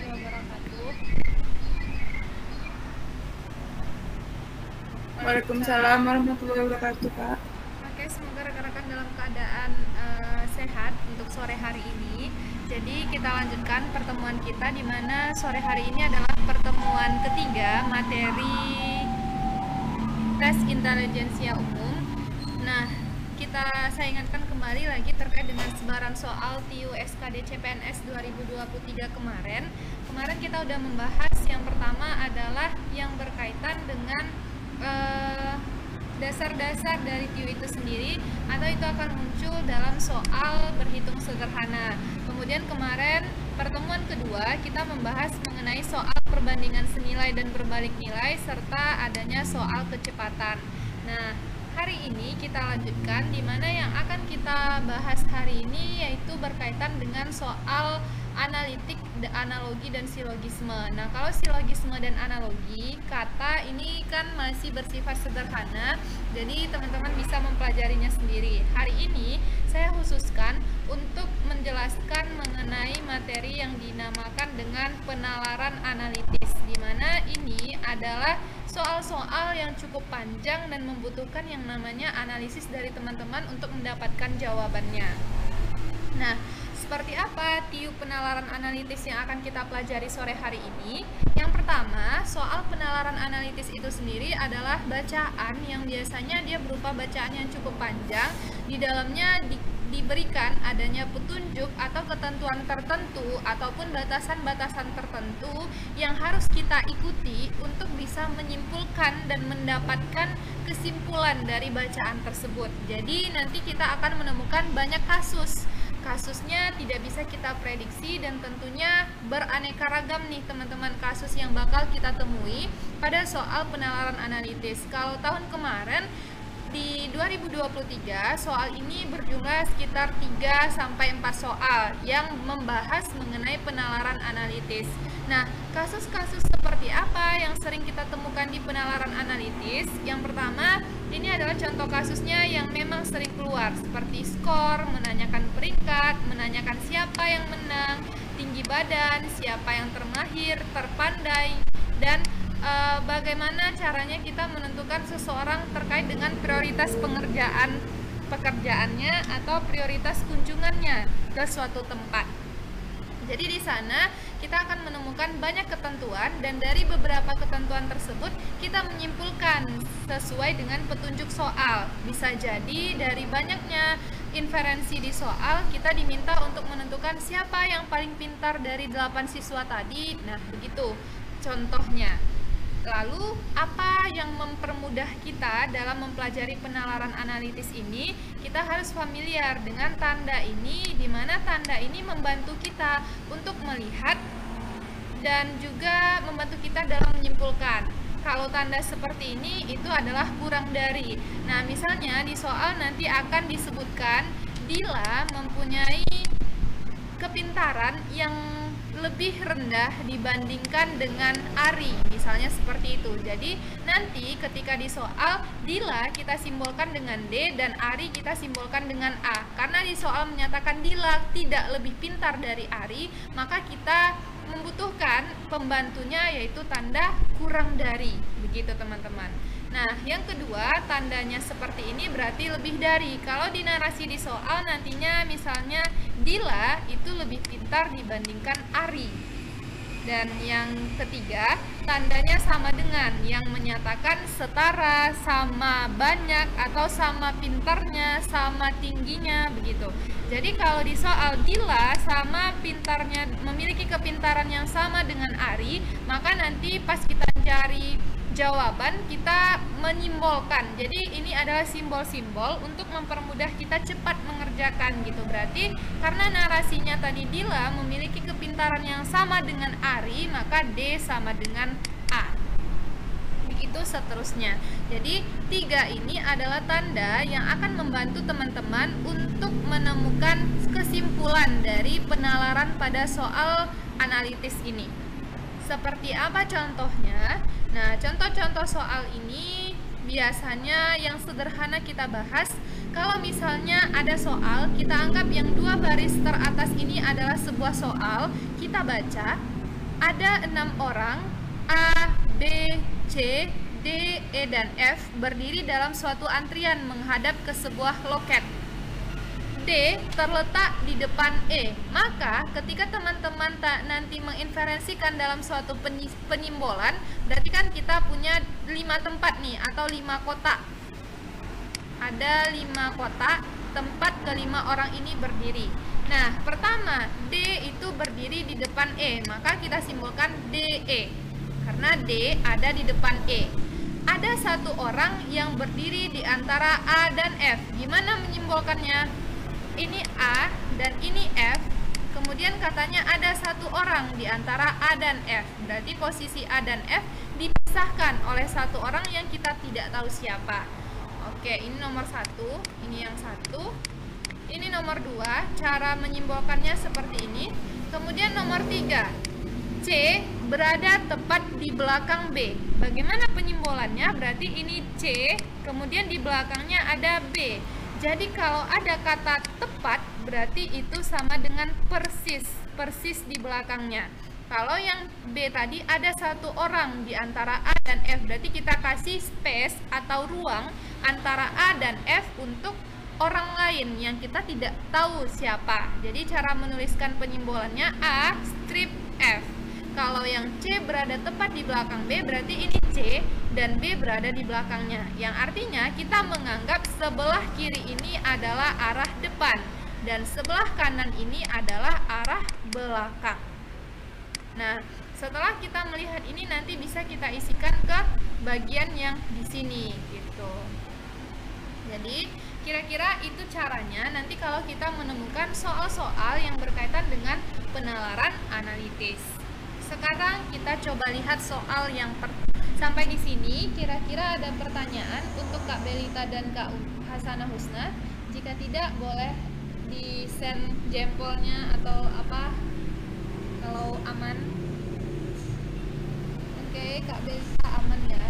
wabarakatuh. Waalaikumsalam warahmatullahi wabarakatuh, Kak. Oke, semoga rekan-rekan dalam keadaan sehat untuk sore hari ini. Jadi kita lanjutkan pertemuan kita di mana sore hari ini adalah pertemuan ketiga materi tes intelijensia umum. Nah, saya ingatkan kembali lagi terkait dengan sebaran soal TIU SKD CPNS 2023 kemarin. Kemarin kita udah membahas yang pertama adalah yang berkaitan dengan dasar-dasar dari TIU itu sendiri, atau itu akan muncul dalam soal berhitung sederhana. Kemudian kemarin pertemuan kedua kita membahas mengenai soal perbandingan senilai dan berbalik nilai serta adanya soal kecepatan. Nah, hari ini kita lanjutkan di mana yang akan kita bahas hari ini yaitu berkaitan dengan soal analitik, analogi, dan silogisme. Nah, kalau silogisme dan analogi, kata ini kan masih bersifat sederhana, jadi teman-teman bisa mempelajarinya sendiri. Hari ini saya khususkan untuk menjelaskan mengenai materi yang dinamakan dengan penalaran analitis, di mana ini adalah soal-soal yang cukup panjang dan membutuhkan yang namanya analisis dari teman-teman untuk mendapatkan jawabannya. Nah, seperti apa TIU penalaran analitis yang akan kita pelajari sore hari ini? Yang pertama, soal penalaran analitis itu sendiri adalah bacaan yang biasanya dia berupa bacaan yang cukup panjang. Di dalamnya diberikan adanya petunjuk atau ketentuan tertentu ataupun batasan-batasan tertentu yang harus kita ikuti untuk bisa menyimpulkan dan mendapatkan kesimpulan dari bacaan tersebut. Jadi nanti kita akan menemukan banyak kasusnya tidak bisa kita prediksi dan tentunya beraneka ragam nih teman-teman kasus yang bakal kita temui pada soal penalaran analitis. Kalau tahun kemarin di 2023 soal ini berjumlah sekitar 3-4 soal yang membahas mengenai penalaran analitis. Nah, kasus-kasus seperti apa yang sering kita temukan di penalaran analitis? Yang pertama, ini adalah contoh kasusnya yang memang sering keluar, seperti skor, menanyakan peringkat, menanyakan siapa yang menang, tinggi badan, siapa yang termahir, terpandai, dan bagaimana caranya kita menentukan seseorang terkait dengan prioritas pekerjaannya atau prioritas kunjungannya ke suatu tempat. Jadi di sana kita akan menemukan banyak ketentuan dan dari beberapa ketentuan tersebut kita menyimpulkan sesuai dengan petunjuk soal. Bisa jadi dari banyaknya inferensi di soal kita diminta untuk menentukan siapa yang paling pintar dari 8 siswa tadi. Nah, begitu contohnya. Lalu, apa yang mempermudah kita dalam mempelajari penalaran analitis ini? Kita harus familiar dengan tanda ini, di mana tanda ini membantu kita untuk melihat dan juga membantu kita dalam menyimpulkan. Kalau tanda seperti ini, itu adalah kurang dari. Nah, misalnya di soal nanti akan disebutkan Dila mempunyai kepintaran yang lebih rendah dibandingkan dengan Ari, misalnya seperti itu. Jadi nanti ketika di soal Dila kita simbolkan dengan D dan Ari kita simbolkan dengan A. Karena di soal menyatakan Dila tidak lebih pintar dari Ari, maka kita membutuhkan pembantunya yaitu tanda kurang dari. Begitu teman-teman. Nah, yang kedua, tandanya seperti ini berarti lebih dari. Kalau di narasi di soal nantinya misalnya Dila itu lebih pintar dibandingkan Ari. Dan yang ketiga, tandanya sama dengan, yang menyatakan setara, sama banyak, atau sama pintarnya, sama tingginya, begitu. Jadi kalau di soal Dila sama pintarnya, memiliki kepintaran yang sama dengan Ari, maka nanti pas kita cari jawaban kita menyimbolkan. Jadi ini adalah simbol-simbol untuk mempermudah kita cepat mengerjakan gitu. Berarti karena narasinya tadi Dila memiliki kepintaran yang sama dengan Ari, maka D sama dengan A. Begitu seterusnya. Jadi 3 ini adalah tanda yang akan membantu teman-teman untuk menemukan kesimpulan dari penalaran pada soal analitis ini. Seperti apa contohnya? Nah, contoh-contoh soal ini biasanya yang sederhana kita bahas. Kalau misalnya ada soal, kita anggap yang 2 baris teratas ini adalah sebuah soal, kita baca. ada 6 orang A, B, C, D, E, dan F berdiri dalam suatu antrian menghadap ke sebuah loket. D terletak di depan E. Maka ketika teman-teman nanti menginferensikan dalam suatu penyimbolan, berarti kan kita punya 5 tempat nih, atau 5 kotak. Ada 5 kotak tempat kelima orang ini berdiri. Nah, pertama D itu berdiri di depan E, maka kita simbolkan DE karena D ada di depan E. Ada satu orang yang berdiri di antara A dan F. Gimana menyimbolkannya? Ini A dan ini F, kemudian katanya ada satu orang di antara A dan F. Berarti posisi A dan F dipisahkan oleh satu orang yang kita tidak tahu siapa. Oke, ini nomor 1, ini yang 1. Ini nomor 2, cara menyimbolkannya seperti ini. Kemudian nomor 3, C berada tepat di belakang B. Bagaimana penyimbolannya? Berarti ini C, kemudian di belakangnya ada B. Jadi kalau ada kata tepat, berarti itu sama dengan persis di belakangnya. Kalau yang B tadi ada satu orang di antara A dan F, berarti kita kasih space atau ruang antara A dan F untuk orang lain yang kita tidak tahu siapa. Jadi cara menuliskan penyimbolannya A strip F. Kalau yang C berada tepat di belakang B, berarti ini C dan B berada di belakangnya. Yang artinya kita menganggap sebelah kiri ini adalah arah depan dan sebelah kanan ini adalah arah belakang. Nah, setelah kita melihat ini nanti bisa kita isikan ke bagian yang di sini gitu. Jadi kira-kira itu caranya nanti kalau kita menemukan soal-soal yang berkaitan dengan penalaran analitis. Sekarang kita coba lihat soal yang sampai di sini. Kira-kira ada pertanyaan untuk Kak Belita dan Kak Hasanah Husna? Jika tidak, boleh di send jempolnya atau apa kalau aman. Oke, Kak Belita aman ya.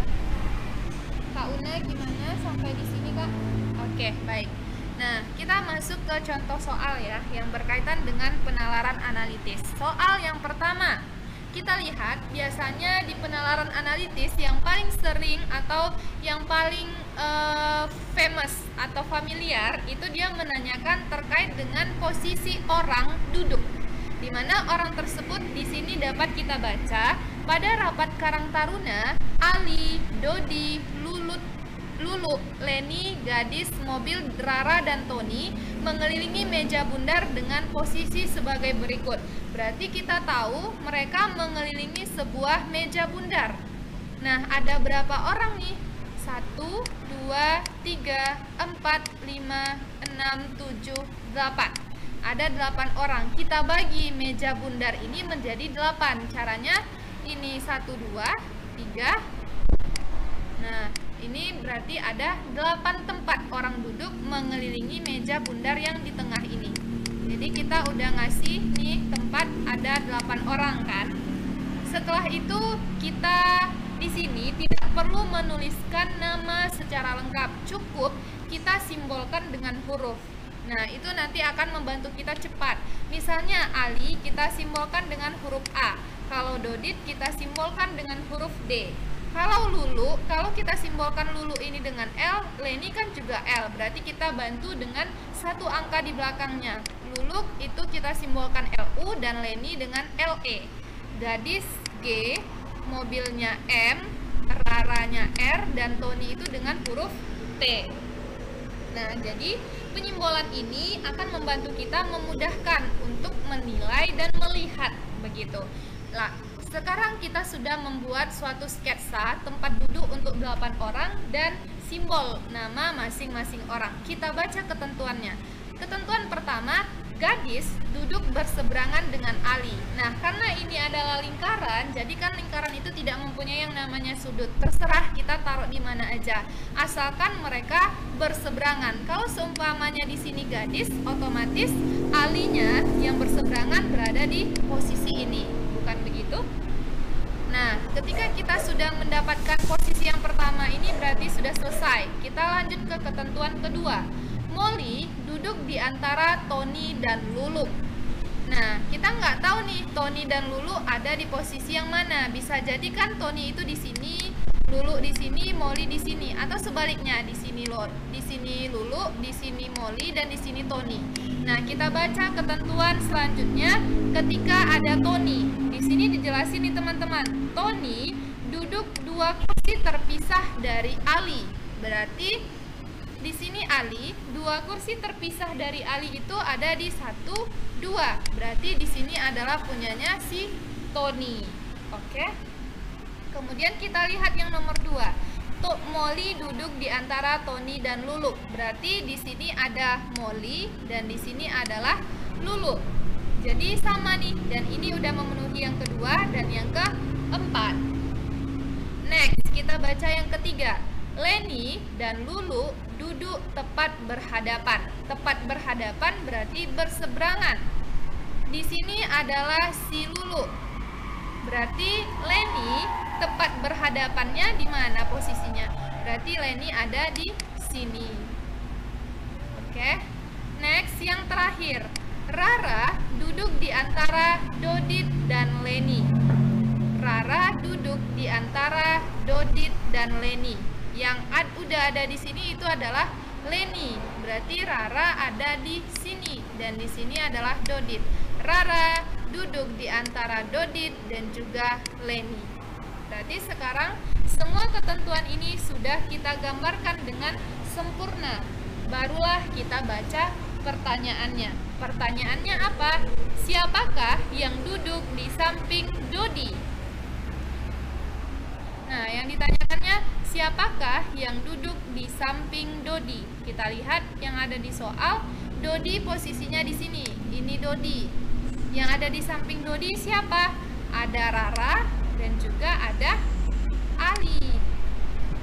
Kak Una gimana sampai di sini, Kak? Oke, baik. Nah, kita masuk ke contoh soal ya yang berkaitan dengan penalaran analitis. Soal yang pertama, kita lihat biasanya di penalaran analitis yang paling sering atau yang paling famous atau familiar itu dia menanyakan terkait dengan posisi orang duduk, di mana orang tersebut di sini dapat kita baca pada rapat Karang Taruna, Ali, Dodi, Lulu, Leni, Gadis, Mobil, Rara, dan Tony mengelilingi meja bundar dengan posisi sebagai berikut. Berarti kita tahu mereka mengelilingi sebuah meja bundar. Nah, ada berapa orang nih? 1, 2, 3, 4, 5, 6, 7, 8. Ada 8 orang. Kita bagi meja bundar ini menjadi 8. Caranya ini 1, 2, 3. Nah, ini berarti ada 8 tempat orang duduk mengelilingi meja bundar yang di tengah ini. Jadi kita udah ngasih nih tempat ada 8 orang kan. Setelah itu kita di sini tidak perlu menuliskan nama secara lengkap. Cukup kita simbolkan dengan huruf. Nah, itu nanti akan membantu kita cepat. Misalnya Ali kita simbolkan dengan huruf A. Kalau Dodit kita simbolkan dengan huruf D. Kalau Lulu, kalau kita simbolkan Lulu ini dengan L, Leni kan juga L. Berarti kita bantu dengan satu angka di belakangnya. Lulu itu kita simbolkan LU dan Leni dengan LE. Gadis G, mobilnya M, Raranya R, dan Tony itu dengan huruf T. Nah, jadi penyimbolan ini akan membantu kita memudahkan untuk menilai dan melihat begitu. Lah, sekarang kita sudah membuat suatu sketsa tempat duduk untuk 8 orang dan simbol nama masing-masing orang. Kita baca ketentuannya. Ketentuan pertama, Gadis duduk berseberangan dengan Ali. Nah, karena ini adalah lingkaran, jadi kan lingkaran itu tidak mempunyai yang namanya sudut. Terserah kita taruh di mana aja, asalkan mereka berseberangan. Kalau seumpamanya di sini Gadis, otomatis Alinya yang berseberangan berada di posisi ini, bukan begitu? Nah, ketika kita sudah mendapatkan posisi yang pertama ini berarti sudah selesai. Kita lanjut ke ketentuan kedua. Molly duduk di antara Tony dan Lulu. Nah, kita nggak tahu nih Tony dan Lulu ada di posisi yang mana. Bisa jadi kan Tony itu di sini, Lulu di sini, Molly di sini, atau sebaliknya di sini Lulu, di sini Molly, dan di sini Tony. Nah, kita baca ketentuan selanjutnya ketika ada Tony. Di sini dijelasin nih teman-teman. Tony duduk 2 kursi terpisah dari Ali. Berarti di sini Ali, 2 kursi terpisah dari Ali itu ada di 1, 2. Berarti di sini adalah punyanya si Tony. Oke. Kemudian kita lihat yang nomor 2. Molly duduk di antara Tony dan Lulu. Berarti di sini ada Molly dan di sini adalah Lulu. Jadi sama nih, dan ini udah memenuhi yang kedua dan yang keempat. Next, kita baca yang ketiga. Lenny dan Lulu duduk tepat berhadapan. Tepat berhadapan berarti berseberangan. Di sini adalah si Lulu. Berarti Lenny tepat berhadapannya di mana posisinya? Berarti Lenny ada di sini. Oke. Next, yang terakhir. Rara duduk di antara Dodit dan Lenny. Rara duduk di antara Dodit dan Lenny. Yang udah ada di sini itu adalah Lenny. Berarti Rara ada di sini dan di sini adalah Dodit. Rara duduk di antara Dodit dan juga Lenny. Berarti sekarang semua ketentuan ini sudah kita gambarkan dengan sempurna. Barulah kita baca pertanyaannya. Pertanyaannya apa? Siapakah yang duduk di samping Dodi? Nah, yang ditanyakannya siapakah yang duduk di samping Dodi? Kita lihat yang ada di soal, Dodi posisinya di sini. Ini Dodi. Yang ada di samping Dodi siapa? Ada Rara dan juga ada Ali.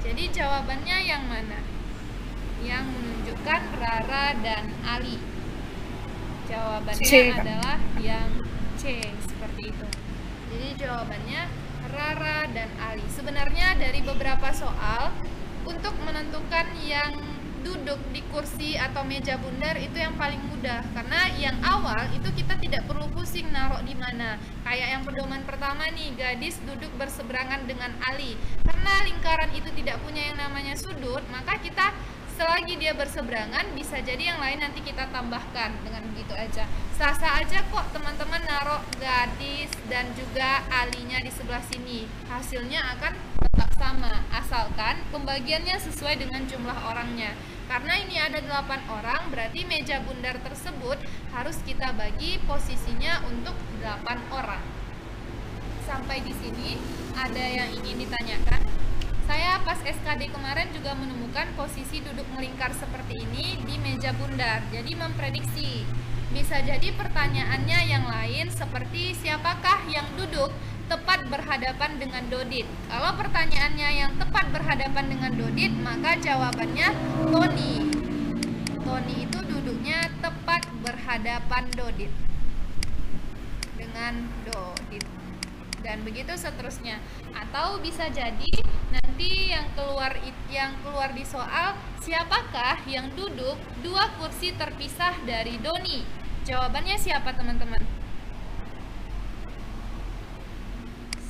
Jadi jawabannya yang mana? Yang menunjukkan Rara dan Ali. Jawabannya C. adalah yang C, seperti itu. Jadi jawabannya Rara dan Ali. Sebenarnya dari beberapa soal untuk menentukan yang duduk di kursi atau meja bundar itu yang paling mudah, karena yang awal itu kita tidak perlu pusing naruh di mana. Kayak yang pedoman pertama nih, gadis duduk berseberangan dengan Ali. Karena lingkaran itu tidak punya yang namanya sudut, maka kita selagi dia berseberangan bisa jadi yang lain nanti kita tambahkan dengan begitu aja. Sah-sah aja kok teman-teman naruh gadis dan juga alinya di sebelah sini. Hasilnya akan tetap sama asalkan pembagiannya sesuai dengan jumlah orangnya. Karena ini ada 8 orang, berarti meja bundar tersebut harus kita bagi posisinya untuk 8 orang. Sampai di sini ada yang ingin ditanyakan? Saya pas SKD kemarin juga menemukan posisi duduk melingkar seperti ini di meja bundar. Jadi memprediksi. Bisa jadi pertanyaannya yang lain seperti siapakah yang duduk tepat berhadapan dengan Dodit. Kalau pertanyaannya yang tepat berhadapan dengan Dodit, maka jawabannya Tony. Tony itu duduknya tepat berhadapan Dodit dengan Dodit. Dan begitu seterusnya. Atau bisa jadi nanti yang keluar di soal, siapakah yang duduk 2 kursi terpisah dari Doni? Jawabannya siapa teman-teman?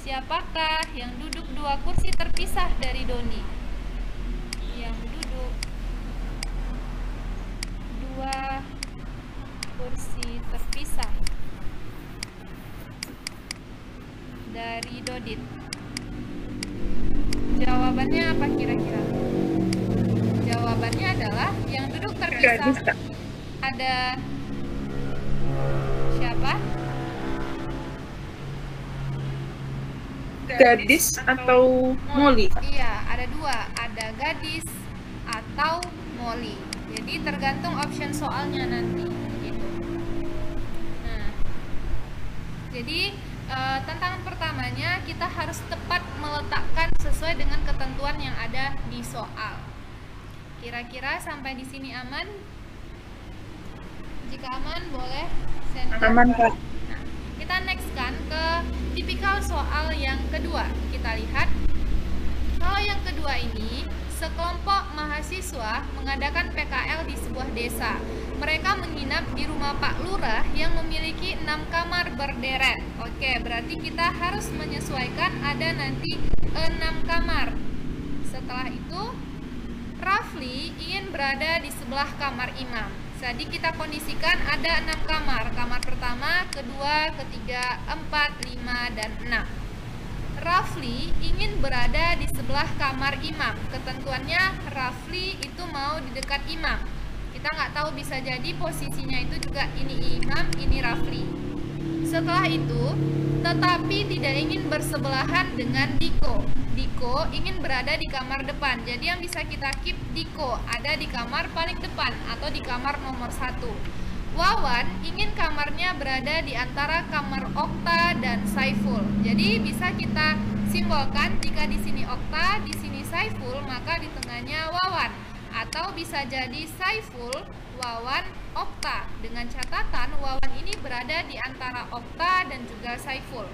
Siapakah yang duduk 2 kursi terpisah dari Doni? Yang duduk 2 kursi terpisah dari Dodit. Jawabannya apa kira-kira? Jawabannya adalah yang duduk terpisah. Ada siapa? Gadis atau Molly? Iya, ada 2. Ada gadis atau Molly. Jadi tergantung option soalnya nanti gitu. Nah, jadi tantangan pertamanya kita harus tepat meletakkan sesuai dengan ketentuan yang ada di soal. Kira-kira sampai di sini aman? Jika aman boleh send. Aman, Kak. Nah, kita next kan ke tipikal soal yang kedua. Kita lihat kalau yang kedua ini sekelompok mahasiswa mengadakan PKL di sebuah desa. Mereka menginap di rumah Pak Lurah yang memiliki 6 kamar berderet. Oke, berarti kita harus menyesuaikan ada nanti 6 kamar. Setelah itu, Rafli ingin berada di sebelah kamar imam. Jadi kita kondisikan ada 6 kamar. Kamar pertama, kedua, ketiga, 4, 5, dan 6. Rafli ingin berada di sebelah kamar imam. Ketentuannya Rafli itu mau di dekat imam. Kita nggak tahu, bisa jadi posisinya itu juga ini imam, ini Rafli. Setelah itu, tetapi tidak ingin bersebelahan dengan Diko. Diko ingin berada di kamar depan. Jadi yang bisa kita keep Diko ada di kamar paling depan atau di kamar nomor 1. Wawan ingin kamarnya berada di antara kamar Okta dan Saiful. Jadi bisa kita simbolkan jika di sini Okta, di sini Saiful, maka di tengahnya Wawan. Atau bisa jadi Saiful, Wawan, Okta. Dengan catatan Wawan ini berada di antara Okta dan juga Saiful.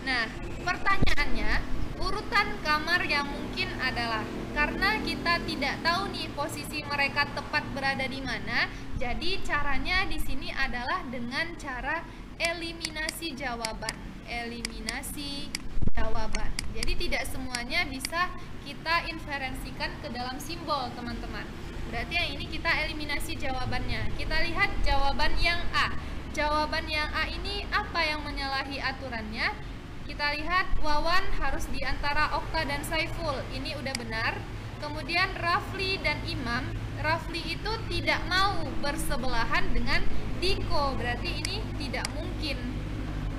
Nah, pertanyaannya, urutan kamar yang mungkin adalah karena kita tidak tahu nih posisi mereka tepat berada di mana. Jadi caranya di sini adalah dengan cara eliminasi jawaban. Eliminasi jawaban. Jadi tidak semuanya bisa kita inferensikan ke dalam simbol, teman-teman. Berarti yang ini kita eliminasi jawabannya. Kita lihat jawaban yang A. Jawaban yang A ini apa yang menyalahi aturannya? Kita lihat Wawan harus di antara Okta dan Saiful. Ini udah benar. Kemudian Rafli dan Imam. Rafli itu tidak mau bersebelahan dengan Diko. Berarti ini tidak mungkin.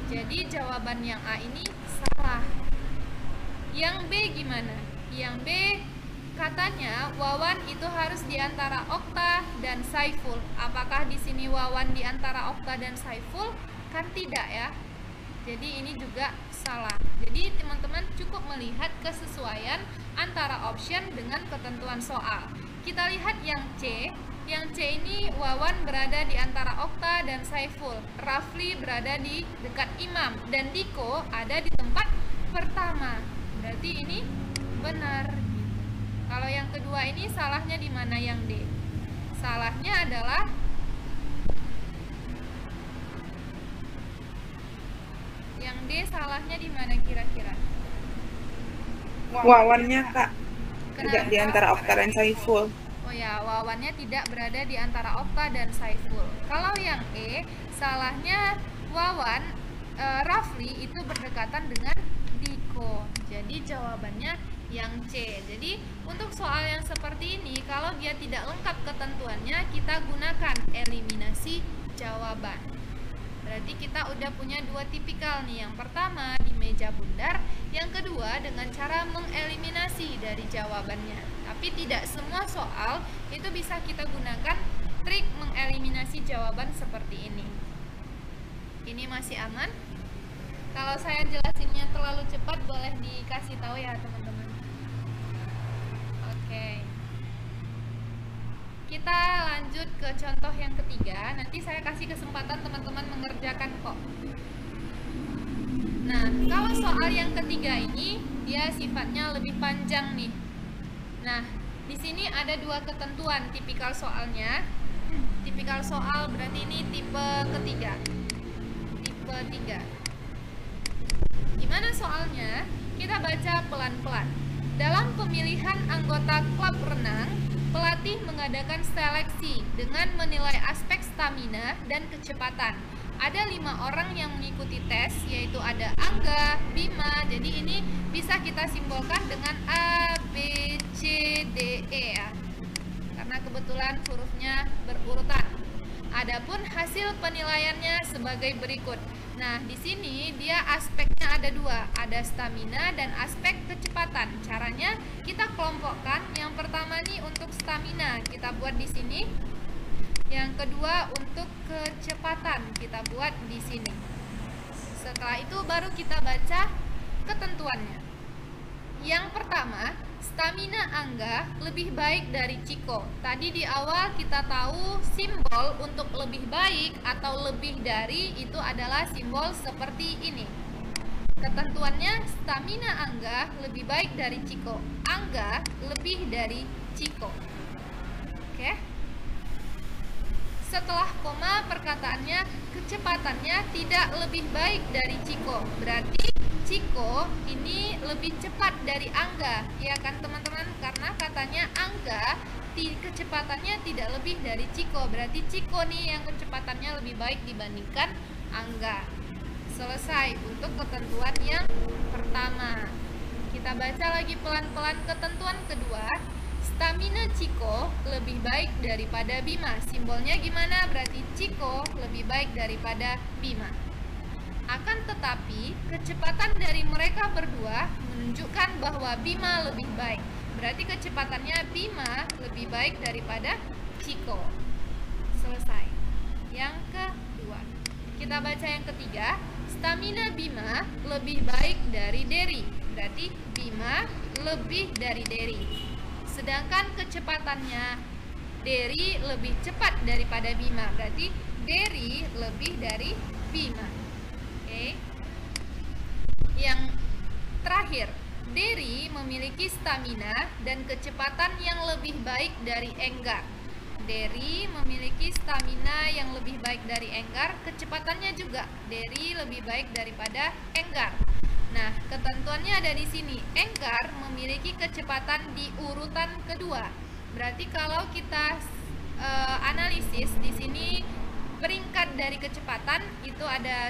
Jadi jawaban yang A ini salah. Yang B gimana? Yang B katanya Wawan itu harus di antara Okta dan Saiful. Apakah di sini Wawan di antara Okta dan Saiful? Kan tidak ya. Jadi ini juga salah. Jadi teman-teman cukup melihat kesesuaian antara option dengan ketentuan soal. Kita lihat yang C. Yang C ini Wawan berada di antara Okta dan Saiful. Rafli berada di dekat Imam. Dan Diko ada di tempat pertama. Berarti ini benar. Kalau yang kedua ini salahnya di mana yang D? Salahnya adalah yang D, salahnya di mana kira-kira? Wawannya, Kak. Tidak Kenapa? di antara Okta dan Saiful. Oh ya, Wawannya tidak berada di antara Okta dan Saiful. Kalau yang E, salahnya Wawan, Rafli itu berdekatan dengan Diko. Jadi jawabannya yang C. Jadi untuk soal yang seperti ini, kalau dia tidak lengkap ketentuannya, kita gunakan eliminasi jawaban. Berarti kita udah punya 2 tipikal nih. Yang pertama di meja bundar, yang kedua dengan cara mengeliminasi dari jawabannya. Tapi tidak semua soal itu bisa kita gunakan trik mengeliminasi jawaban seperti ini. Ini masih aman? Kalau saya jelasinnya terlalu cepat boleh dikasih tahu ya teman-teman. Oke. Kita lanjut ke contoh yang ketiga. Nanti saya kasih kesempatan teman-teman mengerjakan kok. Nah, kalau soal yang ketiga ini dia sifatnya lebih panjang nih. Nah, di sini ada 2 ketentuan tipikal soalnya. Tipikal soal berarti ini tipe ketiga. Tipe 3. Gimana soalnya? Kita baca pelan-pelan. Dalam pemilihan anggota klub renang, pelatih mengadakan seleksi dengan menilai aspek stamina dan kecepatan. Ada 5 orang yang mengikuti tes, yaitu ada Angga, Bima. Jadi ini bisa kita simbolkan dengan A, B, C, D, E ya. Karena kebetulan hurufnya berurutan. Adapun hasil penilaiannya sebagai berikut. Nah, di sini dia aspeknya ada 2, ada stamina dan aspek kecepatan. Caranya kita kelompokkan. Yang pertama nih untuk stamina kita buat di sini. Yang kedua untuk kecepatan kita buat di sini. Setelah itu baru kita baca ketentuannya. Yang pertama, stamina Angga lebih baik dari Ciko. Tadi di awal kita tahu simbol untuk lebih baik atau lebih dari itu adalah simbol seperti ini. Ketentuannya stamina Angga lebih baik dari Ciko. Angga lebih dari Ciko. Oke. Setelah koma perkataannya kecepatannya tidak lebih baik dari Ciko. Berarti Ciko ini lebih cepat dari Angga. Ya kan teman-teman? Karena katanya Angga kecepatannya tidak lebih dari Ciko. Berarti Ciko nih yang kecepatannya lebih baik dibandingkan Angga. Selesai untuk ketentuan yang pertama. Kita baca lagi pelan-pelan ketentuan kedua. Stamina Ciko lebih baik daripada Bima. Simbolnya gimana? Berarti Ciko lebih baik daripada Bima. Akan tetapi, kecepatan dari mereka berdua menunjukkan bahwa Bima lebih baik. Berarti kecepatannya Bima lebih baik daripada Ciko. Selesai. Yang kedua. Kita baca yang ketiga. Stamina Bima lebih baik dari Dery. Berarti Bima lebih dari Dery. Sedangkan kecepatannya Dery lebih cepat daripada Bima. Berarti Dery lebih dari Bima. Oke. Yang terakhir, Dery memiliki stamina dan kecepatan yang lebih baik dari Enggar. Dery memiliki stamina yang lebih baik dari Enggar, kecepatannya juga Dery lebih baik daripada Enggar. Nah, ketentuannya ada di sini. Enggar memiliki kecepatan di urutan kedua. Berarti kalau kita analisis di sini peringkat dari kecepatan itu ada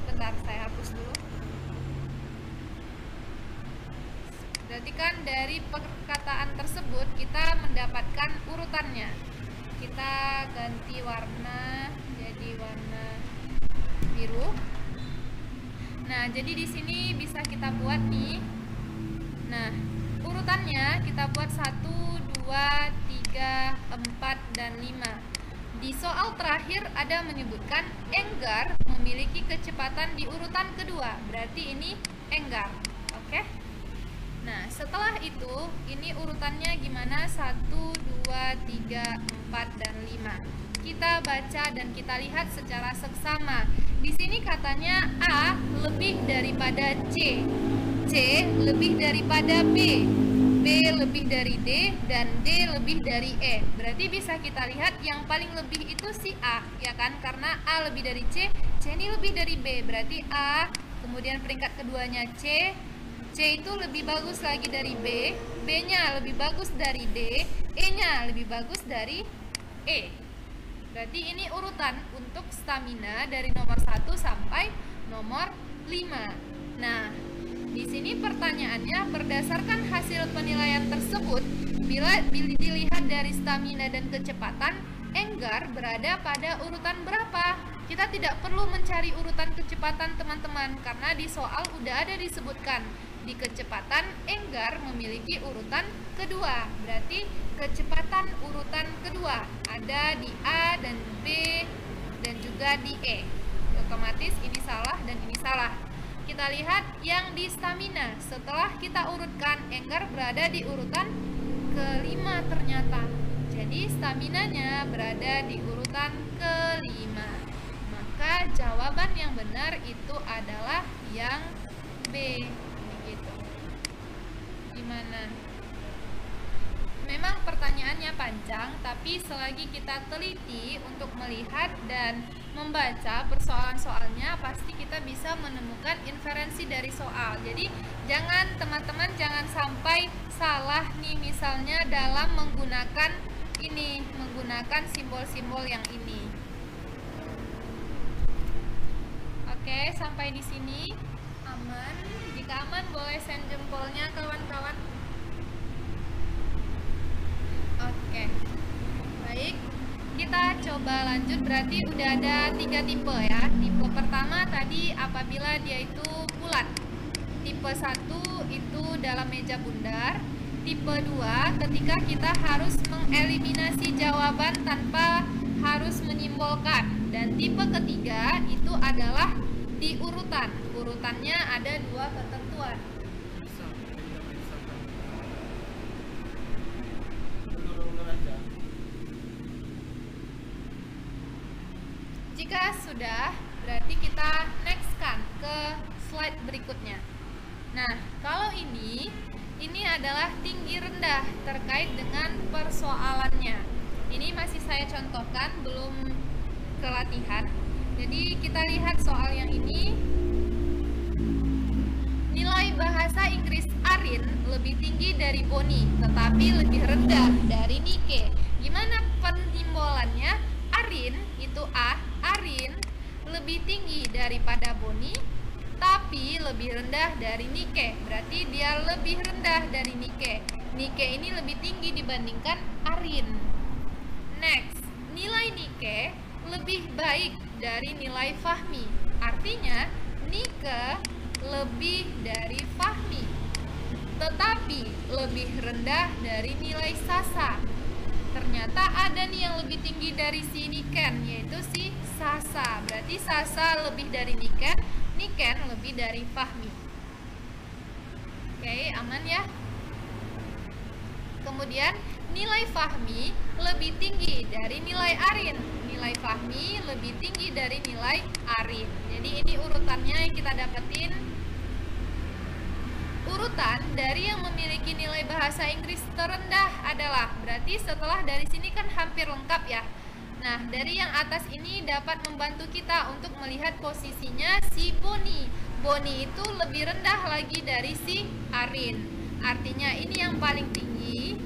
bentar saya hapus dulu. Berarti kan dari perkataan tersebut kita mendapatkan urutannya. Kita ganti warna jadi warna biru. Nah, jadi di sini bisa kita buat nih. Nah, urutannya kita buat 1, 2, 3, 4, dan 5. Di soal terakhir ada menyebutkan Enggar memiliki kecepatan di urutan kedua. Berarti ini Enggar. Oke? Nah, setelah itu, ini urutannya gimana? 1, 2, 3, 4, dan 5. Kita baca dan kita lihat secara seksama. Di sini katanya A lebih daripada C. C lebih daripada B. B lebih dari D, dan D lebih dari E. Berarti bisa kita lihat yang paling lebih itu si A, ya kan? Karena A lebih dari C, C ini lebih dari B. Berarti A, kemudian peringkat keduanya C. C itu lebih bagus lagi dari B, B-nya lebih bagus dari D, E-nya lebih bagus dari E. Berarti ini urutan untuk stamina dari nomor 1 sampai nomor 5. Nah, di sini pertanyaannya berdasarkan hasil penilaian tersebut, bila dilihat dari stamina dan kecepatan, Enggar berada pada urutan berapa? Kita tidak perlu mencari urutan kecepatan teman-teman, karena di soal udah ada disebutkan. Di kecepatan, Enggar memiliki urutan kedua. Berarti kecepatan urutan kedua ada di A dan B dan juga di E. Otomatis ini salah dan ini salah. Kita lihat yang di stamina. Setelah kita urutkan, Enggar berada di urutan kelima ternyata. Jadi staminanya berada di urutan kelima. Maka jawaban yang benar itu adalah yang B. Begitu. Gimana? Memang pertanyaannya panjang, tapi selagi kita teliti untuk melihat dan membaca persoalan-soalnya, pasti kita bisa menemukan inferensi dari soal. Jadi teman-teman jangan sampai salah nih, misalnya dalam menggunakan simbol-simbol yang ini. Oke, sampai di sini aman. Jika aman, boleh send jempolnya kawan-kawan. Oke, baik, kita coba lanjut. Berarti udah ada 3 tipe ya. Tipe pertama tadi apabila dia itu bulat. Tipe 1 itu dalam meja bundar. Tipe 2 ketika kita harus mengeliminasi jawaban tanpa harus menyimbolkan. Dan tipe ketiga itu adalah di urutan. Urutannya ada 2 ketentuan. Jika sudah, Berarti kita next-kan ke slide berikutnya. Nah, kalau ini adalah tinggi rendah terkait dengan persoalannya. Ini masih saya contohkan, belum ke latihan. Jadi kita lihat soal yang ini. Nilai bahasa Inggris Arin lebih tinggi dari Boni, tetapi lebih rendah dari Nike. Gimana penyimbolannya? Arin itu Arin lebih tinggi daripada Boni, tapi lebih rendah dari Nike. Berarti dia lebih rendah dari Nike. Nike ini lebih tinggi dibandingkan Arin. Next, nilai Nike lebih baik dari nilai Fahmi. Artinya Nike lebih dari Fahmi, tetapi lebih rendah dari nilai Sasa. Ternyata ada nih yang lebih tinggi dari si Niken, yaitu si Sasa. Berarti Sasa lebih dari Niken, Niken lebih dari Fahmi. Oke, aman ya? Kemudian nilai Fahmi lebih tinggi dari nilai Arin. Nilai Fahmi lebih tinggi dari nilai Arin. Jadi ini urutannya yang kita dapetin. Urutan dari yang memiliki nilai bahasa Inggris terendah adalah, berarti setelah dari sini kan hampir lengkap ya. Nah, dari yang atas ini dapat membantu kita untuk melihat posisinya si Boni. Boni itu lebih rendah lagi dari si Arin. Artinya ini yang paling tinggi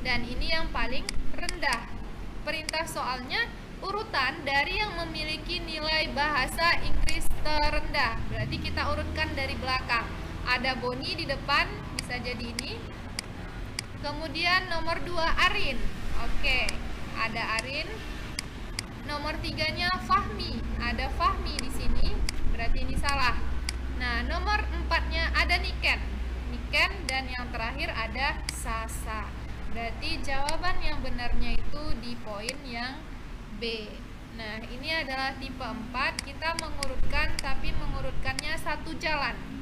dan ini yang paling rendah. Perintah soalnya urutan dari yang memiliki nilai bahasa Inggris terendah. Berarti kita urutkan dari belakang. Ada Boni di depan, bisa jadi ini. Kemudian nomor 2 Arin. Oke, ada Arin. Nomor 3-nya Fahmi. Ada Fahmi di sini. Berarti ini salah. Nah, nomor 4-nya ada Niken. Niken, dan yang terakhir ada Sasa. Berarti jawaban yang benarnya itu di poin yang B. Nah, ini adalah tipe 4. Kita mengurutkan, tapi mengurutkannya satu jalan.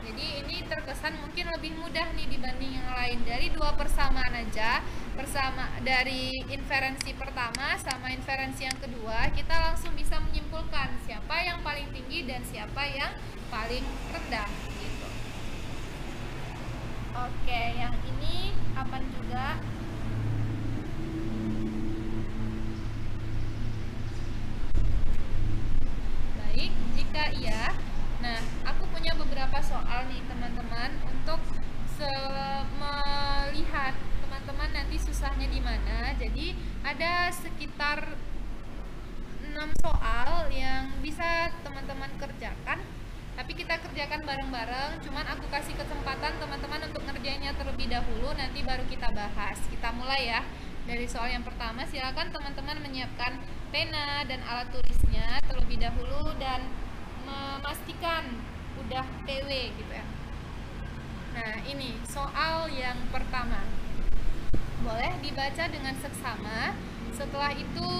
Jadi ini terkesan mungkin lebih mudah nih dibanding yang lain. Dari dua persamaan aja, dari inferensi pertama sama inferensi yang kedua, kita langsung bisa menyimpulkan siapa yang paling tinggi dan siapa yang paling rendah gitu. Oke, yang ini aman juga. Baik, jika iya, nah, aku punya beberapa soal nih teman-teman untuk melihat teman-teman nanti susahnya di mana. Jadi ada sekitar 6 soal yang bisa teman-teman kerjakan. Tapi kita kerjakan bareng-bareng. Cuman aku kasih kesempatan teman-teman untuk ngerjainnya terlebih dahulu. Nanti baru kita bahas. Kita mulai ya. Dari soal yang pertama, silakan teman-teman menyiapkan pena dan alat tulisnya terlebih dahulu dan memastikan udah PW gitu ya. Nah, ini soal yang pertama. Boleh dibaca dengan seksama. Setelah itu,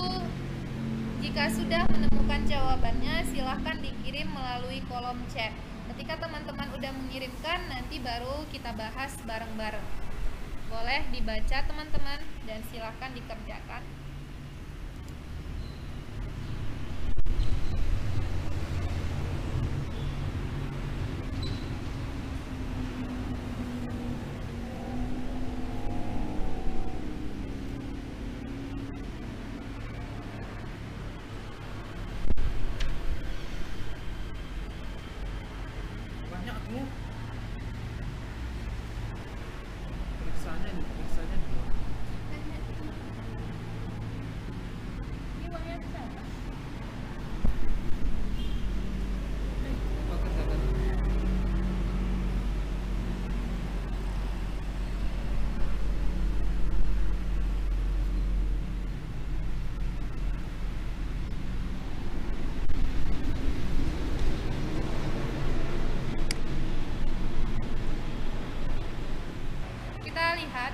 jika sudah menemukan jawabannya, silahkan dikirim melalui kolom chat. Ketika teman-teman udah mengirimkan, nanti baru kita bahas bareng-bareng. Boleh dibaca teman-teman dan silahkan dikerjakan. Lihat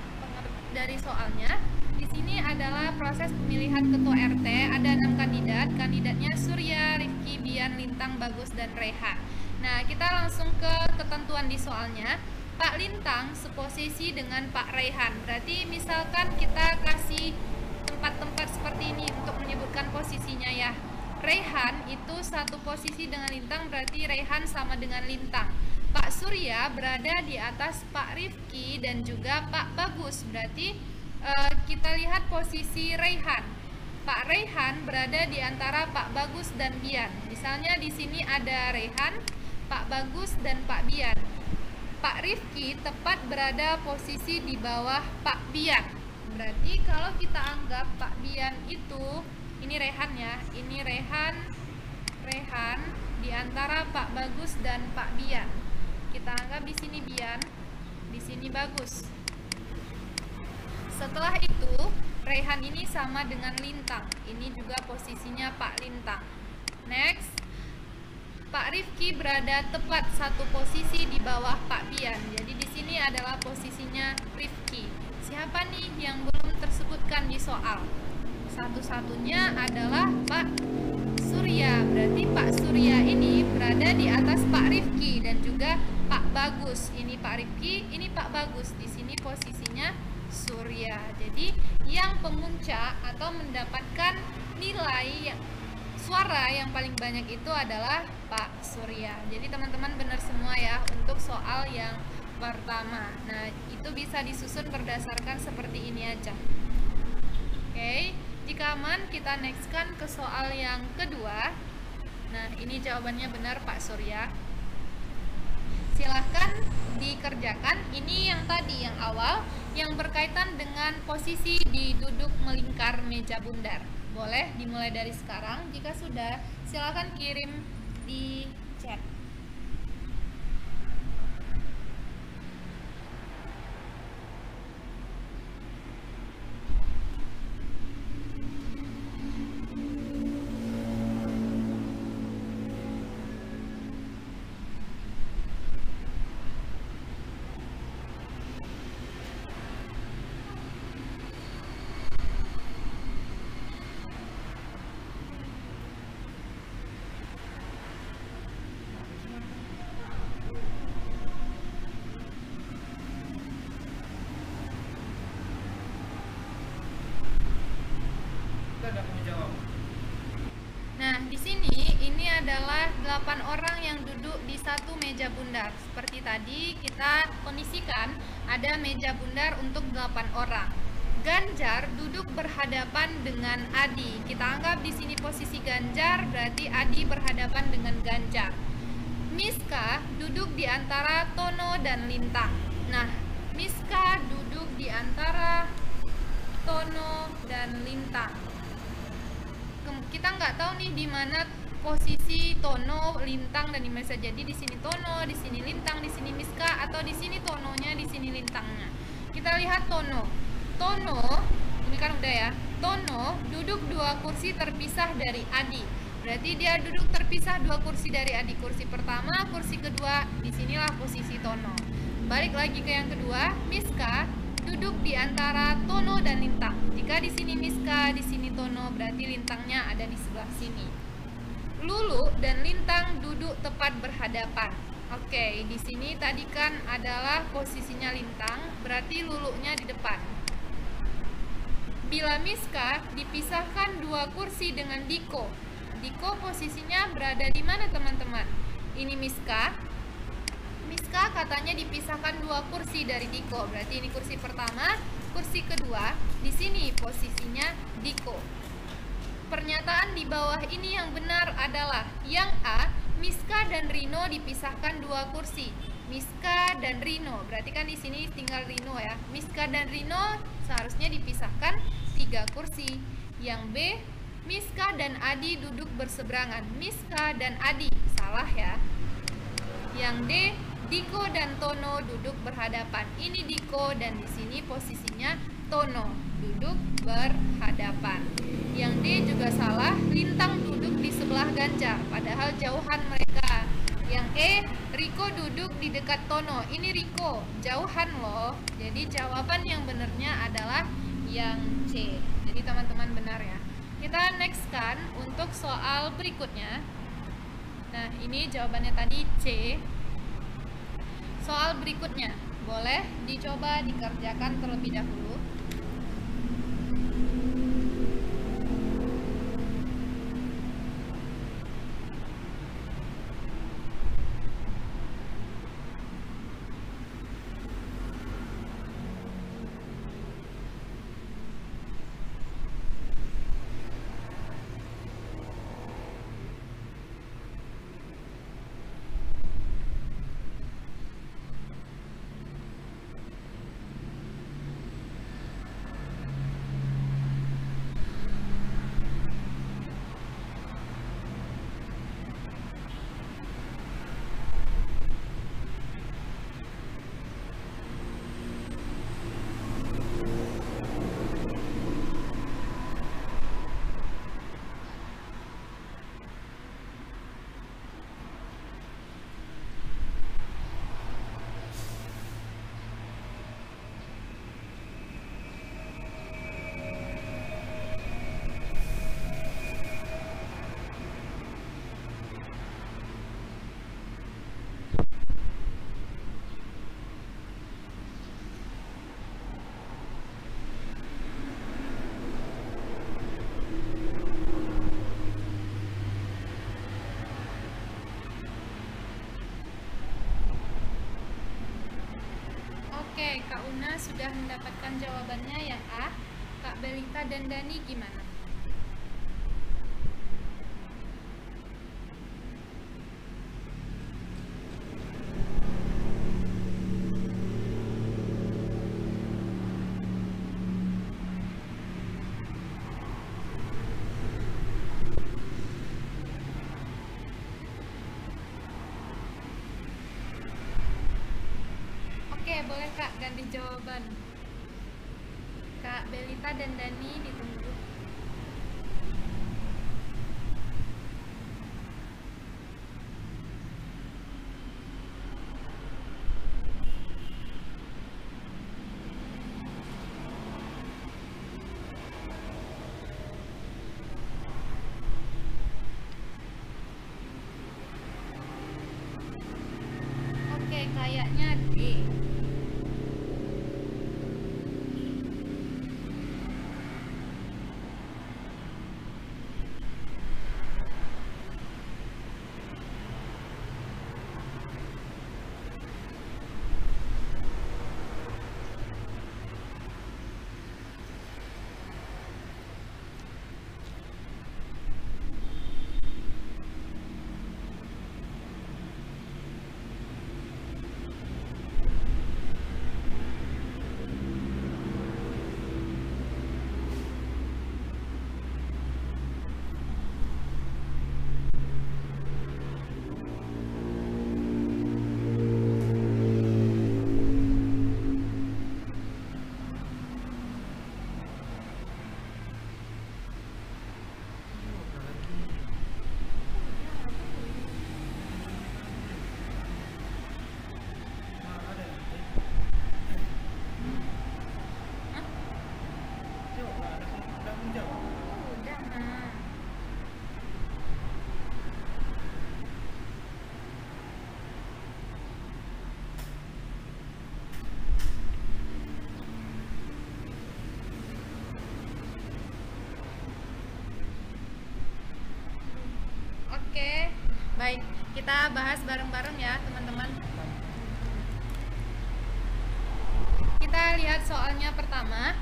dari soalnya. Di sini adalah proses pemilihan ketua RT. Ada 6 kandidat. Kandidatnya Surya, Rifki, Bian, Lintang, Bagus, dan Reha. Nah, kita langsung ke ketentuan di soalnya. Pak Lintang seposisi dengan Pak Rehan. Berarti misalkan kita kasih tempat-tempat seperti ini untuk menyebutkan posisinya ya. Raihan itu satu posisi dengan Lintang, berarti Raihan sama dengan Lintang. Pak Surya berada di atas Pak Rifki dan juga Pak Bagus, berarti kita lihat posisi Raihan. Pak Raihan berada di antara Pak Bagus dan Bian. Misalnya di sini ada Raihan, Pak Bagus dan Pak Bian. Pak Rifki tepat berada posisi di bawah Pak Bian. Berarti kalau kita anggap Pak Bian itu, ini Raihan ya, ini Raihan di antara Pak Bagus dan Pak Bian. Kita anggap di sini Bian, di sini Bagus. Setelah itu, Raihan ini sama dengan Lintang. Ini juga posisinya Pak Lintang. Next, Pak Rifki berada tepat satu posisi di bawah Pak Bian. Jadi di sini adalah posisinya Rifki. Siapa nih yang belum tersebutkan di soal? Satu-satunya adalah Pak Surya. Berarti Pak Surya ini berada di atas Pak Rifki dan juga Pak Bagus. Ini Pak Rifki, ini Pak Bagus. Di sini posisinya Surya. Jadi yang pemuncak atau mendapatkan nilai suara yang paling banyak itu adalah Pak Surya. Jadi teman-teman benar semua ya untuk soal yang pertama. Nah, itu bisa disusun berdasarkan seperti ini aja. Oke. Jika aman, kita nextkan ke soal yang kedua. Nah, ini jawabannya benar Pak Surya. Silahkan dikerjakan. Ini yang tadi, yang awal, yang berkaitan dengan posisi di duduk melingkar meja bundar. Boleh dimulai dari sekarang. Jika sudah, silahkan kirim di chat. Nah, di sini ini adalah 8 orang yang duduk di satu meja bundar. Seperti tadi kita kondisikan ada meja bundar untuk 8 orang. Ganjar duduk berhadapan dengan Adi. Kita anggap di sini posisi Ganjar, berarti Adi berhadapan dengan Ganjar. Miska duduk di antara Tono dan Lintang. Nah, Miska duduk di antara Tono dan Lintang. Kita nggak tahu nih di mana posisi Tono, Lintang, dan dimana saja. Jadi di sini Tono, di sini Lintang, di sini Miska, atau di sini Tononya, di sini Lintangnya. Kita lihat Tono. Tono, ini kan udah ya. Tono duduk 2 kursi terpisah dari Adi. Berarti dia duduk terpisah 2 kursi dari Adi. Kursi pertama, kursi kedua, disinilah posisi Tono. Balik lagi ke yang kedua, Miska duduk di antara Tono dan Lintang. Jika di sini Miska, di sini Tono, berarti Lintangnya ada di sebelah sini. Lulu dan Lintang duduk tepat berhadapan. Oke, di sini tadi kan adalah posisinya Lintang, berarti Lulunya di depan. Bila Miska dipisahkan 2 kursi dengan Diko. Diko posisinya berada di mana teman-teman? Ini Miska. Miska katanya dipisahkan 2 kursi dari Diko. Berarti ini kursi pertama, kursi kedua. Di sini posisinya Diko. Pernyataan di bawah ini yang benar adalah yang A, Miska dan Rino dipisahkan 2 kursi. Miska dan Rino, berarti kan di sini tinggal Rino ya. Miska dan Rino seharusnya dipisahkan 3 kursi. Yang B, Miska dan Adi duduk berseberangan. Miska dan Adi, salah ya. Yang D, Diko dan Tono duduk berhadapan. Ini Diko dan di sini posisinya Tono duduk berhadapan. Yang D juga salah, Lintang duduk di sebelah Ganjar, padahal jauhan mereka. Yang E, Riko duduk di dekat Tono. Ini Riko, jauhan loh. Jadi jawaban yang benarnya adalah yang C. Jadi teman-teman benar ya. Kita next kan untuk soal berikutnya. Nah, ini jawabannya tadi C. Soal berikutnya, boleh dicoba dikerjakan terlebih dahulu. Kak Una sudah mendapatkan jawabannya yang A. Kak Belita dan Dani gimana? Oke, boleh Kak ganti jawaban. Kak Belita dan Dani ditunggu. Oke, kayaknya D. Udah, nah. Oke, baik. Kita bahas bareng-bareng ya, teman-teman. Kita lihat soalnya pertama.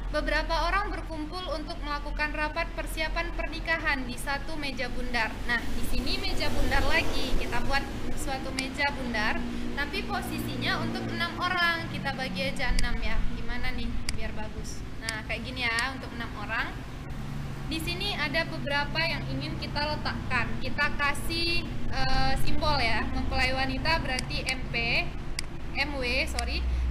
Beberapa orang berkumpul untuk melakukan rapat persiapan pernikahan di satu meja bundar. Nah, di sini meja bundar lagi. Kita buat suatu meja bundar, tapi posisinya untuk 6 orang. Kita bagi aja 6 ya. Gimana nih biar bagus? Nah, kayak gini ya untuk 6 orang. Di sini ada beberapa yang ingin kita letakkan. Kita kasih simbol ya. Mempelai wanita berarti MW.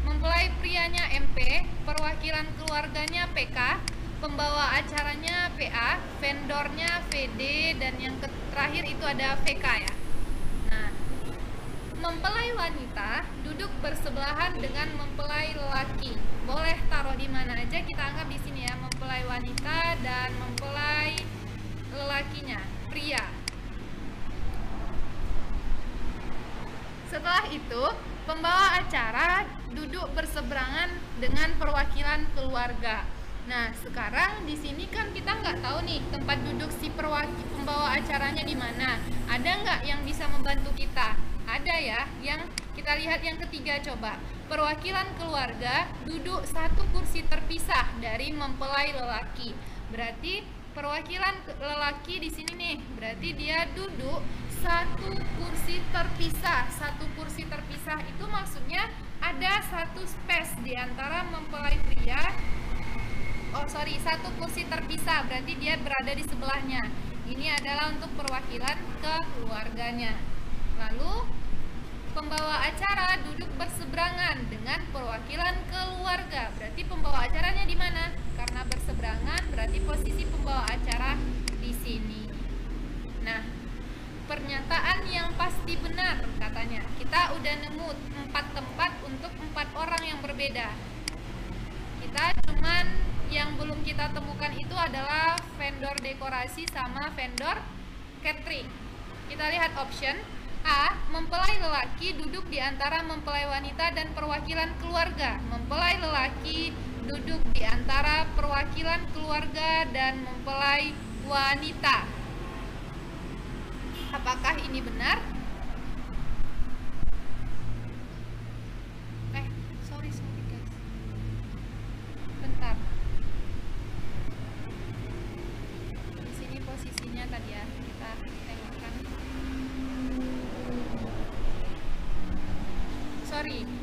Mempelai prianya MP, perwakilan keluarganya PK, pembawa acaranya PA, vendornya VD, dan yang terakhir itu ada VK ya. Nah, mempelai wanita duduk bersebelahan dengan mempelai lelaki. Boleh taruh di mana aja, kita anggap di sini ya, mempelai wanita dan mempelai lelakinya, pria. Setelah itu, pembawa acara duduk berseberangan dengan perwakilan keluarga. Nah, sekarang di sini kan kita nggak tahu nih tempat duduk si pembawa acaranya di mana. Ada nggak yang bisa membantu kita? Ada ya. Yang kita lihat yang ketiga coba. Perwakilan keluarga duduk satu kursi terpisah dari mempelai lelaki. Berarti perwakilan lelaki di sini nih. Berarti dia duduk satu kursi terpisah. Satu kursi terpisah itu maksudnya ada satu space di antara mempelai pria. Satu kursi terpisah, berarti dia berada di sebelahnya. Ini adalah untuk perwakilan keluarganya. Lalu pembawa acara duduk berseberangan dengan perwakilan keluarga. Berarti pembawa acaranya di mana? Karena berseberangan, berarti posisi pembawa acara di sini. Nah, pernyataan yang pasti benar katanya. Kita udah nemu 4 tempat untuk 4 orang yang berbeda. Kita cuman yang belum kita temukan itu adalah vendor dekorasi sama vendor catering. Kita lihat option A. Mempelai lelaki duduk di antara mempelai wanita dan perwakilan keluarga. Mempelai lelaki duduk di antara perwakilan keluarga dan mempelai wanita. Apakah ini benar? Sorry guys.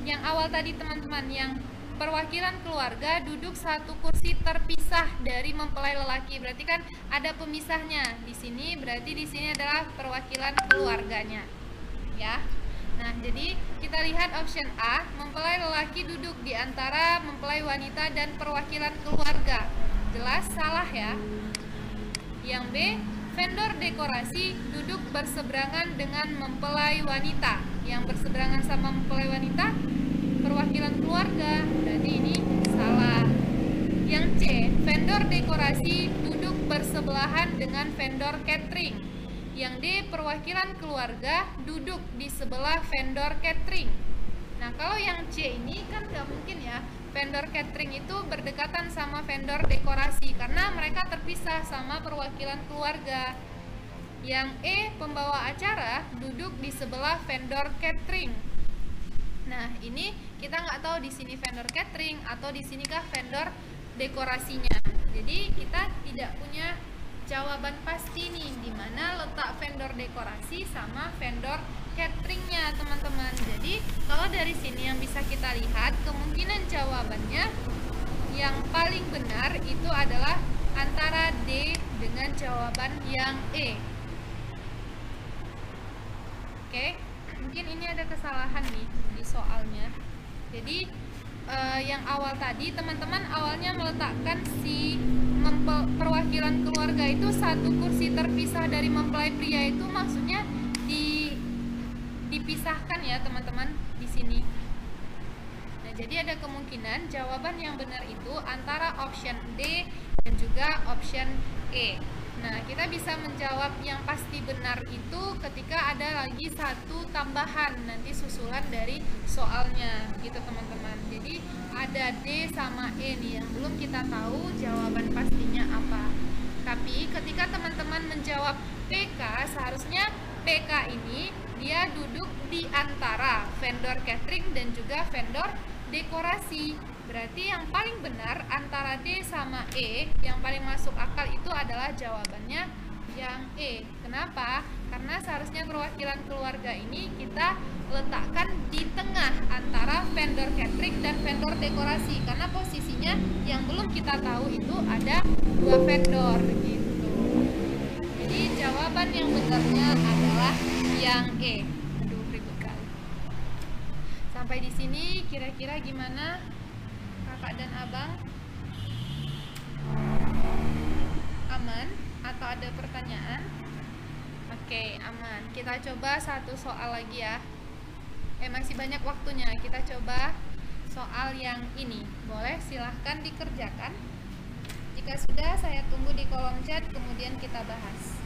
yang awal tadi teman-teman, yang perwakilan keluarga duduk satu kursi terpisah dari mempelai lelaki. Berarti kan ada pemisahnya di sini, berarti di sini adalah perwakilan keluarganya. Ya. Nah, jadi kita lihat option A, mempelai lelaki duduk di antara mempelai wanita dan perwakilan keluarga. Jelas salah ya. Yang B, vendor dekorasi duduk berseberangan dengan mempelai wanita. Yang berseberangan sama mempelai wanita perwakilan keluarga, berarti ini salah. Yang C, vendor dekorasi duduk bersebelahan dengan vendor catering. Yang D, perwakilan keluarga duduk di sebelah vendor catering. Nah, kalau yang C ini kan nggak mungkin ya, vendor catering itu berdekatan sama vendor dekorasi karena mereka terpisah sama perwakilan keluarga. Yang E, pembawa acara duduk di sebelah vendor catering. Nah, ini kita nggak tahu di sini vendor catering atau di sinikah vendor dekorasinya. Jadi kita tidak punya jawaban pasti nih di mana letak vendor dekorasi sama vendor cateringnya, teman-teman. Jadi kalau dari sini yang bisa kita lihat, kemungkinan jawabannya yang paling benar itu adalah antara D dengan jawaban yang E. Oke, mungkin ini ada kesalahan nih di soalnya. Jadi yang awal tadi teman-teman awalnya meletakkan si perwakilan keluarga itu satu kursi terpisah dari mempelai pria, itu maksudnya dipisahkan ya teman-teman di sini. Nah, jadi ada kemungkinan jawaban yang benar itu antara option D dan juga option E. Nah, kita bisa menjawab yang pasti benar itu ketika ada lagi satu tambahan nanti susulan dari soalnya gitu teman-teman. Jadi ada D sama E nih yang belum kita tahu jawaban pastinya apa. Tapi ketika teman-teman menjawab PK, seharusnya PK ini dia duduk di antara vendor catering dan juga vendor dekorasi. Berarti yang paling benar antara D sama E, yang paling masuk akal itu adalah jawabannya yang E. Kenapa? Karena seharusnya perwakilan keluarga ini kita letakkan di tengah antara vendor catering dan vendor dekorasi, karena posisinya yang belum kita tahu itu ada dua vendor gitu. Jadi jawaban yang benarnya adalah yang E. Aduh, ribet kali. Sampai di sini kira-kira gimana kakak dan abang? Aman? Atau ada pertanyaan? Oke, aman. Kita coba satu soal lagi ya. Masih banyak waktunya. Kita coba soal yang ini. Boleh silahkan dikerjakan. Jika sudah, saya tunggu di kolom chat, kemudian kita bahas.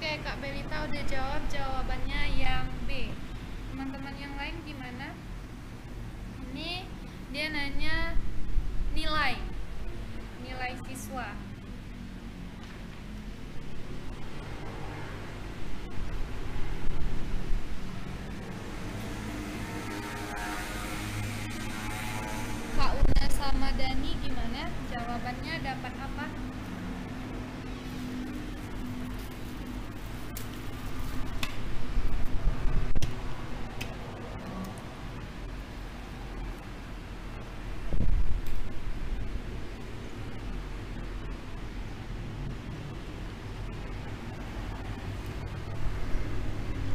Oke, Kak Belita udah jawab, jawabannya yang B. Teman-teman yang lain gimana? Ini dia nanya nilai siswa. Kak Una sama Dani gimana? Jawabannya dapat apa?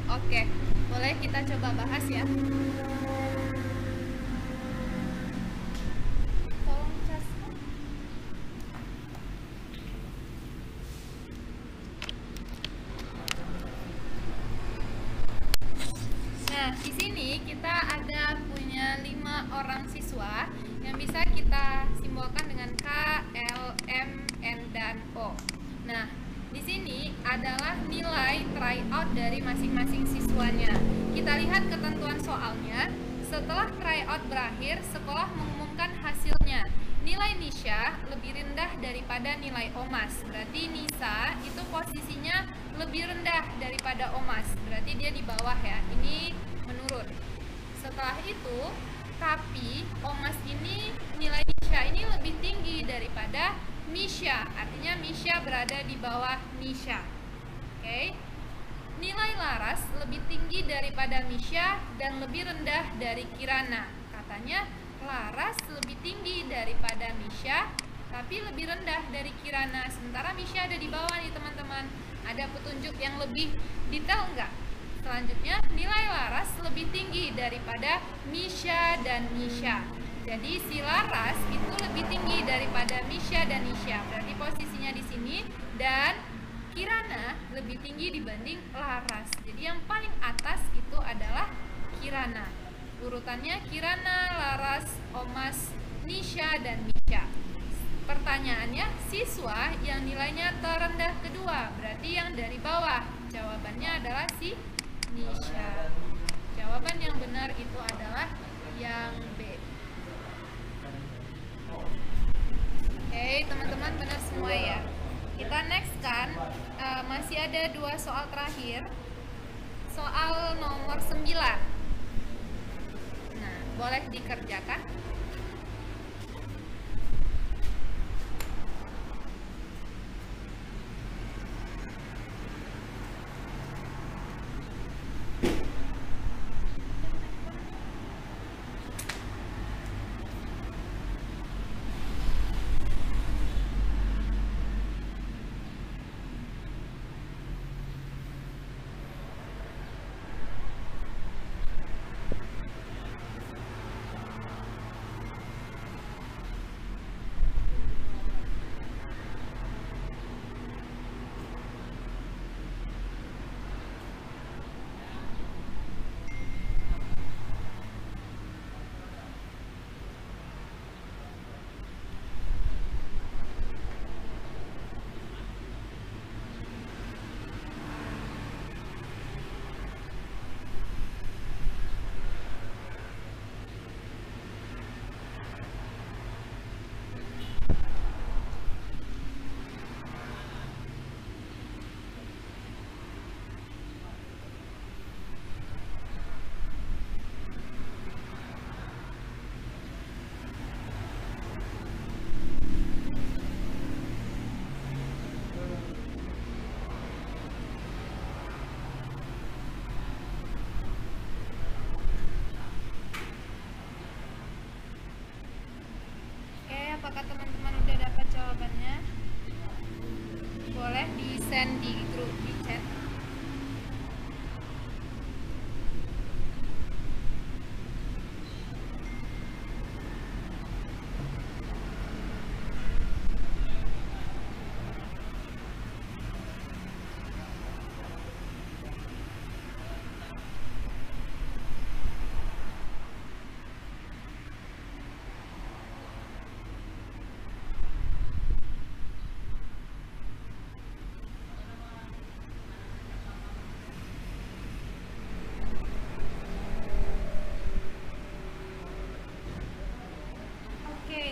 Oke, boleh kita coba bahas ya. Tolong casnya. orang siswa yang bisa kita simbolkan dengan K, L, M, N, dan O. Nah, di sini adalah nilai tryout dari masing-masing siswanya. Kita lihat ketentuan soalnya. Setelah tryout berakhir, sekolah mengumumkan hasilnya. Nilai Nisha lebih rendah daripada nilai Omas. Berarti Nisa itu posisinya lebih rendah daripada Omas. Berarti dia di bawah ya. Ini menurun. Setelah itu, tapi Omas ini nilai Nisha ini lebih tinggi daripada Misha. Artinya Misha berada di bawah Nisha. Oke. Nilai Laras lebih tinggi daripada Misha dan lebih rendah dari Kirana. Katanya Laras lebih tinggi daripada Misha, tapi lebih rendah dari Kirana. Sementara Misha ada di bawah nih teman-teman. Ada petunjuk yang lebih detail enggak? Selanjutnya, nilai Laras lebih tinggi daripada Misha dan Nisha. Jadi si Laras itu lebih tinggi daripada Misha dan Nisha. Berarti posisinya di sini. Dan Kirana lebih tinggi dibanding Laras. Jadi yang paling atas itu adalah Kirana. Urutannya Kirana, Laras, Omas, Nisha, dan Misha. Pertanyaannya, siswa yang nilainya terendah kedua, berarti yang dari bawah. Jawabannya adalah si Nisha. Jawaban yang benar itu adalah yang B. Oke, teman-teman, benar semua ya. Kita next kan, masih ada 2 soal terakhir. Soal nomor 9. Nah, boleh dikerjakan. Apakah teman-teman udah dapat jawabannya? Boleh di-send di grup di chat.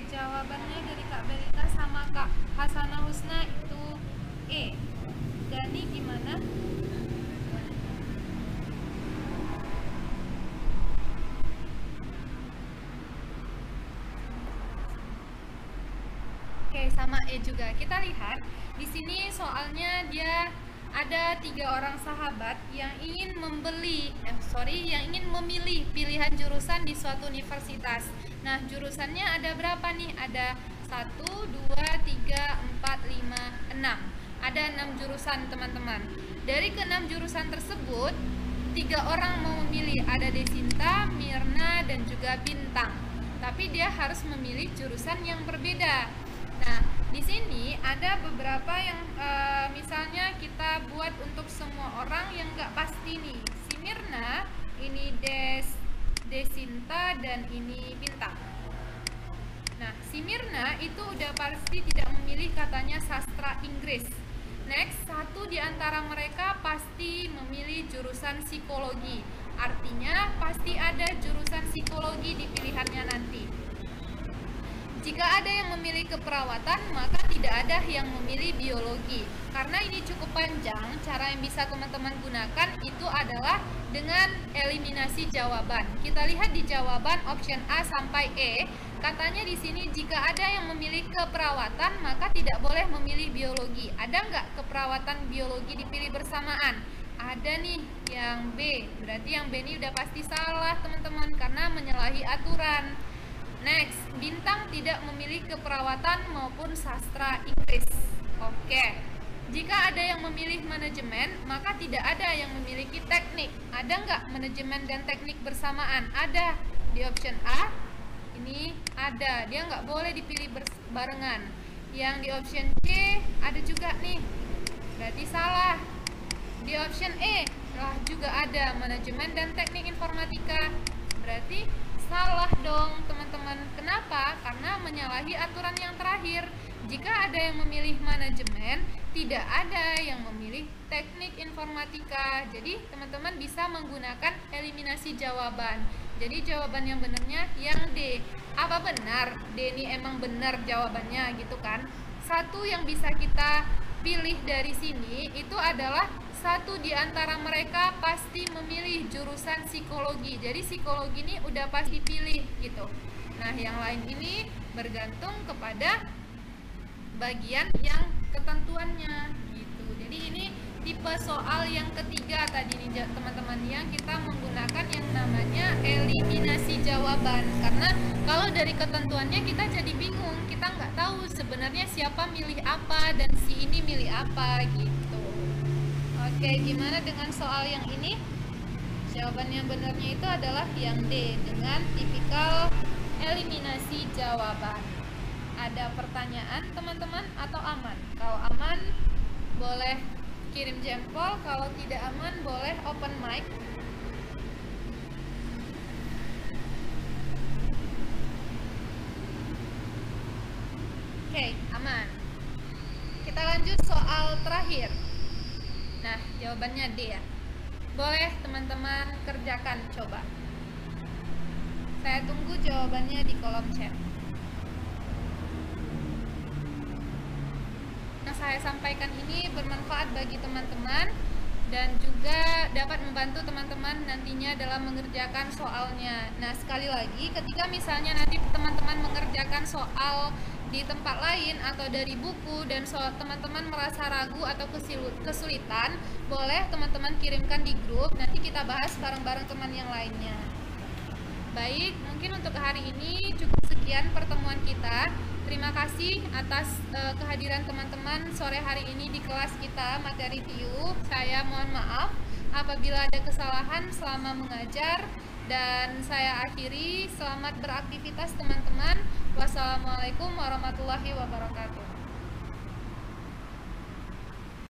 Jawabannya dari Kak Belita sama Kak Hasanah Husna itu E. Dani gimana? Oke, sama E juga. Kita lihat di sini soalnya dia ada 3 orang sahabat yang ingin yang ingin memilih pilihan jurusan di suatu universitas. Nah, jurusannya ada berapa nih? Ada 1, 2, 3, 4, 5, 6. Ada 6 jurusan, teman-teman. Dari ke-6 jurusan tersebut, 3 orang mau memilih. Ada Desinta, Mirna, dan juga Bintang. Tapi dia harus memilih jurusan yang berbeda. Nah, di sini ada beberapa yang misalnya kita buat untuk semua orang yang nggak pasti nih. Si Mirna, ini Desinta, dan ini Bintang. Nah, si Mirna itu udah pasti tidak memilih katanya sastra Inggris. Next, satu di antara mereka pasti memilih jurusan psikologi. Artinya pasti ada jurusan psikologi di pilihannya nanti. Jika ada yang memilih keperawatan, maka tidak ada yang memilih biologi. Karena ini cukup panjang, cara yang bisa teman-teman gunakan itu adalah dengan eliminasi jawaban. Kita lihat di jawaban option A sampai E. Katanya di sini jika ada yang memilih keperawatan, maka tidak boleh memilih biologi. Ada nggak keperawatan biologi dipilih bersamaan? Ada nih, yang B. Berarti yang B ini udah pasti salah teman-teman, karena menyalahi aturan. Next, Bintang tidak memilih keperawatan maupun sastra Inggris. Oke. Jika ada yang memilih manajemen, maka tidak ada yang memiliki teknik. Ada nggak manajemen dan teknik bersamaan? Ada. Di option A, ini ada. Dia nggak boleh dipilih barengan. Yang di option C, ada juga nih. Berarti salah. Di option E, lah juga ada manajemen dan teknik informatika. Berarti salah dong teman-teman. Kenapa? Karena menyalahi aturan yang terakhir. Jika ada yang memilih manajemen, tidak ada yang memilih teknik informatika. Jadi teman-teman bisa menggunakan eliminasi jawaban. Jadi jawaban yang benarnya yang D. Apa benar? D ini emang benar jawabannya gitu kan? Satu yang bisa kita pilih dari sini itu adalah satu di antara mereka pasti memilih jurusan psikologi. Jadi psikologi ini udah pasti pilih gitu. Nah, yang lain ini bergantung kepada bagian yang ketentuannya gitu. Jadi ini tipe soal yang ketiga tadi nih teman-teman, yang kita menggunakan yang namanya eliminasi jawaban. Karena kalau dari ketentuannya kita jadi bingung, kita nggak tahu sebenarnya siapa milih apa dan si ini milih apa gitu. Oke, gimana dengan soal yang ini? Jawaban yang benarnya itu adalah yang D, dengan tipikal eliminasi jawaban. Ada pertanyaan teman-teman atau aman? Kalau aman boleh kirim jempol, kalau tidak aman boleh open mic. Oke, aman. Kita lanjut soal terakhir. Nah, jawabannya D ya. Boleh teman-teman kerjakan coba. Saya tunggu jawabannya di kolom chat. Nah, saya sampaikan ini bermanfaat bagi teman-teman dan juga dapat membantu teman-teman nantinya dalam mengerjakan soalnya. Nah, sekali lagi, ketika misalnya nanti teman-teman mengerjakan soal di tempat lain atau dari buku dan teman-teman merasa ragu atau kesulitan, boleh teman-teman kirimkan di grup, nanti kita bahas bareng-bareng teman yang lainnya. Baik, mungkin untuk hari ini cukup sekian pertemuan kita. Terima kasih atas kehadiran teman-teman sore hari ini di kelas kita materi TIU. Saya mohon maaf apabila ada kesalahan selama mengajar, dan saya akhiri. Selamat beraktivitas teman-teman. Wassalamualaikum warahmatullahi wabarakatuh.